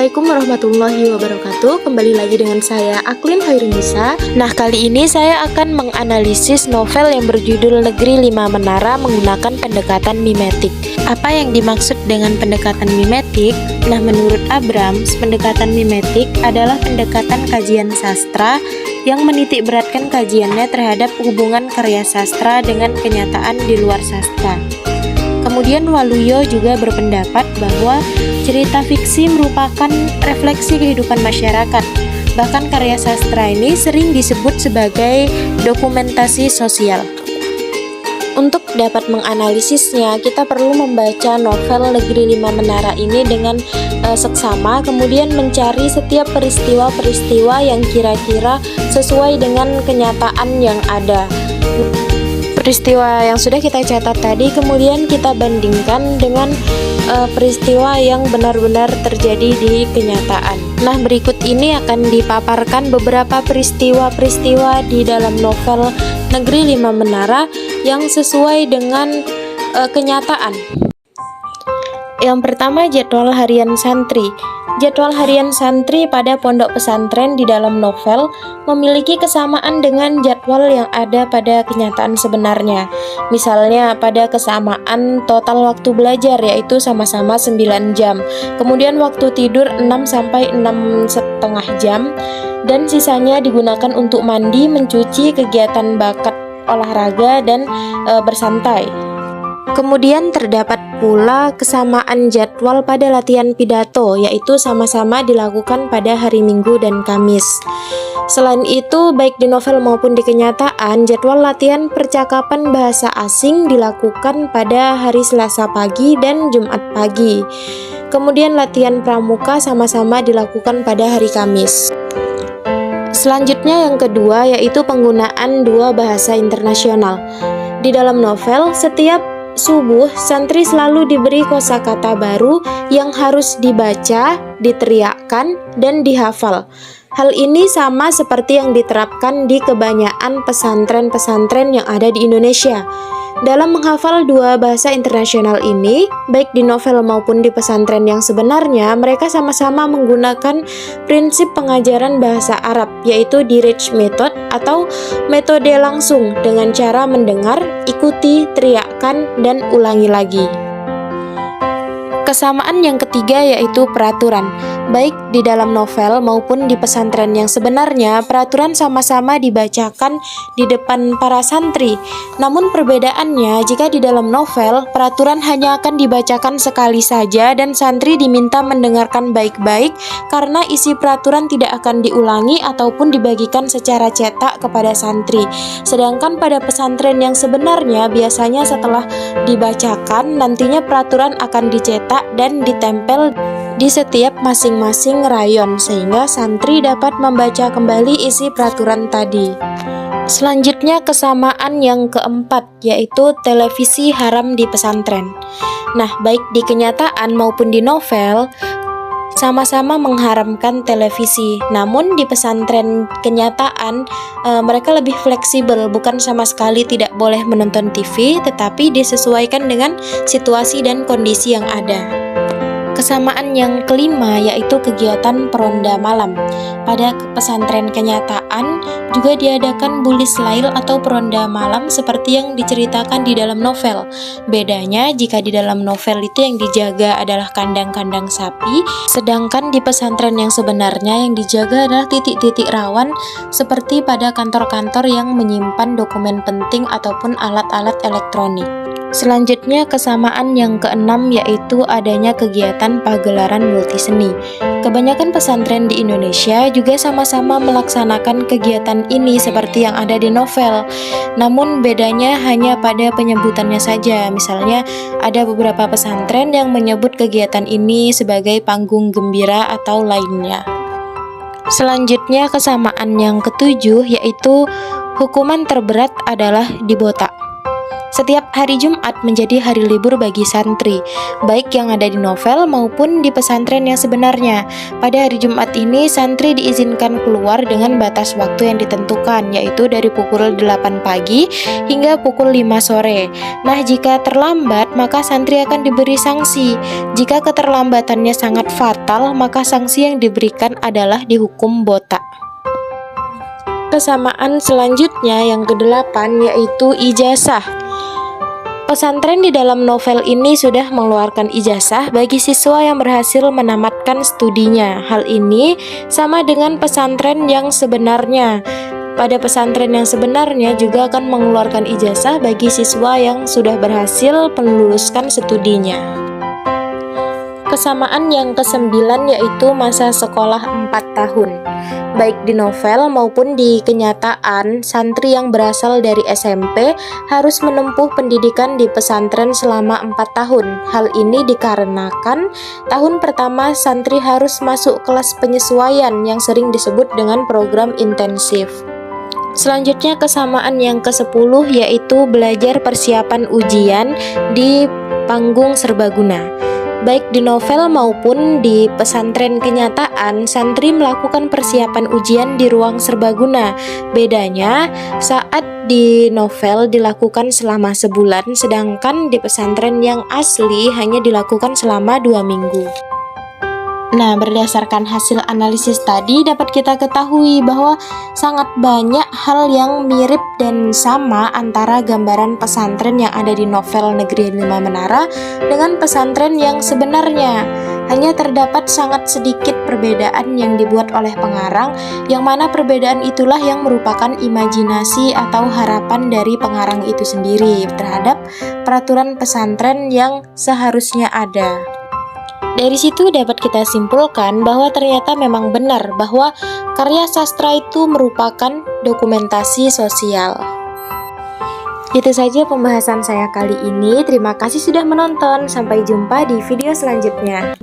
Assalamualaikum warahmatullahi wabarakatuh. Kembali lagi dengan saya Aklin Hairunisa. Nah, kali ini saya akan menganalisis novel yang berjudul Negeri Lima Menara menggunakan pendekatan mimetik. Apa yang dimaksud dengan pendekatan mimetik? Nah, menurut Abrams, pendekatan mimetik adalah pendekatan kajian sastra yang menitik beratkan kajiannya terhadap hubungan karya sastra dengan kenyataan di luar sastra. Kemudian Waluyo juga berpendapat bahwa cerita fiksi merupakan refleksi kehidupan masyarakat. Bahkan karya sastra ini sering disebut sebagai dokumentasi sosial. Untuk dapat menganalisisnya, kita perlu membaca novel Negeri Lima Menara ini dengan seksama, kemudian mencari setiap peristiwa-peristiwa yang kira-kira sesuai dengan kenyataan yang ada. Peristiwa yang sudah kita catat tadi kemudian kita bandingkan dengan peristiwa yang benar-benar terjadi di kenyataan. Nah, berikut ini akan dipaparkan beberapa peristiwa-peristiwa di dalam novel Negeri Lima Menara yang sesuai dengan kenyataan. Yang pertama, jadwal harian santri. Jadwal harian santri pada pondok pesantren di dalam novel memiliki kesamaan dengan jadwal yang ada pada kenyataan sebenarnya. Misalnya pada kesamaan total waktu belajar yaitu sama-sama 9 jam. Kemudian waktu tidur 6 sampai 6,5 jam dan sisanya digunakan untuk mandi, mencuci, kegiatan bakat olahraga dan bersantai. Kemudian terdapat pula kesamaan jadwal pada latihan pidato, yaitu sama-sama dilakukan pada hari Minggu dan Kamis. Selain itu, baik di novel maupun di kenyataan, jadwal latihan percakapan bahasa asing dilakukan pada hari Selasa pagi dan Jumat pagi. Kemudian latihan pramuka sama-sama dilakukan pada hari Kamis. Selanjutnya yang kedua yaitu penggunaan dua bahasa internasional. Di dalam novel, setiap subuh, santri selalu diberi kosakata baru yang harus dibaca, diteriakkan, dan dihafal. Hal ini sama seperti yang diterapkan di kebanyakan pesantren-pesantren yang ada di Indonesia. Dalam menghafal dua bahasa internasional ini, baik di novel maupun di pesantren yang sebenarnya, mereka sama-sama menggunakan prinsip pengajaran bahasa Arab, yaitu Direct Method atau metode langsung dengan cara mendengar, ikuti, teriakkan, dan ulangi lagi. Kesamaan yang ketiga yaitu peraturan. Baik di dalam novel maupun di pesantren yang sebenarnya, peraturan sama-sama dibacakan di depan para santri. Namun perbedaannya, jika di dalam novel, peraturan hanya akan dibacakan sekali saja dan santri diminta mendengarkan baik-baik karena isi peraturan tidak akan diulangi ataupun dibagikan secara cetak kepada santri. Sedangkan pada pesantren yang sebenarnya, biasanya setelah dibacakan, nantinya peraturan akan dicetak dan ditempel di setiap masing-masing rayon sehingga santri dapat membaca kembali isi peraturan tadi. Selanjutnya kesamaan yang keempat yaitu televisi haram di pesantren. Nah, baik di kenyataan maupun di novel sama-sama mengharamkan televisi. Namun di pesantren kenyataan mereka lebih fleksibel, bukan sama sekali tidak boleh menonton TV, tetapi disesuaikan dengan situasi dan kondisi yang ada. Kesamaan yang kelima yaitu kegiatan peronda malam. Pada pesantren kenyataan juga diadakan bulis lail atau peronda malam seperti yang diceritakan di dalam novel. Bedanya jika di dalam novel itu yang dijaga adalah kandang-kandang sapi, sedangkan di pesantren yang sebenarnya yang dijaga adalah titik-titik rawan seperti pada kantor-kantor yang menyimpan dokumen penting ataupun alat-alat elektronik. Selanjutnya kesamaan yang keenam yaitu adanya kegiatan pagelaran multiseni. Kebanyakan pesantren di Indonesia juga sama-sama melaksanakan kegiatan ini seperti yang ada di novel. Namun bedanya hanya pada penyebutannya saja. Misalnya ada beberapa pesantren yang menyebut kegiatan ini sebagai panggung gembira atau lainnya. Selanjutnya kesamaan yang ketujuh yaitu hukuman terberat adalah dibotak. Setiap hari Jumat menjadi hari libur bagi santri, baik yang ada di novel maupun di pesantren yang sebenarnya. Pada hari Jumat ini, santri diizinkan keluar dengan batas waktu yang ditentukan, yaitu dari pukul 8 pagi hingga pukul 5 sore. Nah, jika terlambat, maka santri akan diberi sanksi. Jika keterlambatannya sangat fatal, maka sanksi yang diberikan adalah dihukum botak. Kesamaan selanjutnya yang ke-8 yaitu ijazah. Pesantren di dalam novel ini sudah mengeluarkan ijazah bagi siswa yang berhasil menamatkan studinya. Hal ini sama dengan pesantren yang sebenarnya. Pada pesantren yang sebenarnya juga akan mengeluarkan ijazah bagi siswa yang sudah berhasil meluluskan studinya. Kesamaan yang ke-9 yaitu masa sekolah 4 tahun. Baik di novel maupun di kenyataan, santri yang berasal dari SMP harus menempuh pendidikan di pesantren selama 4 tahun. Hal ini dikarenakan tahun pertama santri harus masuk kelas penyesuaian yang sering disebut dengan program intensif. Selanjutnya kesamaan yang ke-10 yaitu belajar persiapan ujian di panggung serbaguna. Baik di novel maupun di pesantren kenyataan, santri melakukan persiapan ujian di ruang serbaguna. Bedanya, saat di novel dilakukan selama sebulan, sedangkan di pesantren yang asli hanya dilakukan selama 2 minggu. Nah, berdasarkan hasil analisis tadi dapat kita ketahui bahwa sangat banyak hal yang mirip dan sama antara gambaran pesantren yang ada di novel Negeri 5 Menara dengan pesantren yang sebenarnya. Hanya terdapat sangat sedikit perbedaan yang dibuat oleh pengarang, yang mana perbedaan itulah yang merupakan imajinasi atau harapan dari pengarang itu sendiri terhadap peraturan pesantren yang seharusnya ada. Dari situ dapat kita simpulkan bahwa ternyata memang benar bahwa karya sastra itu merupakan dokumentasi sosial. Itu saja pembahasan saya kali ini. Terima kasih sudah menonton. Sampai jumpa di video selanjutnya.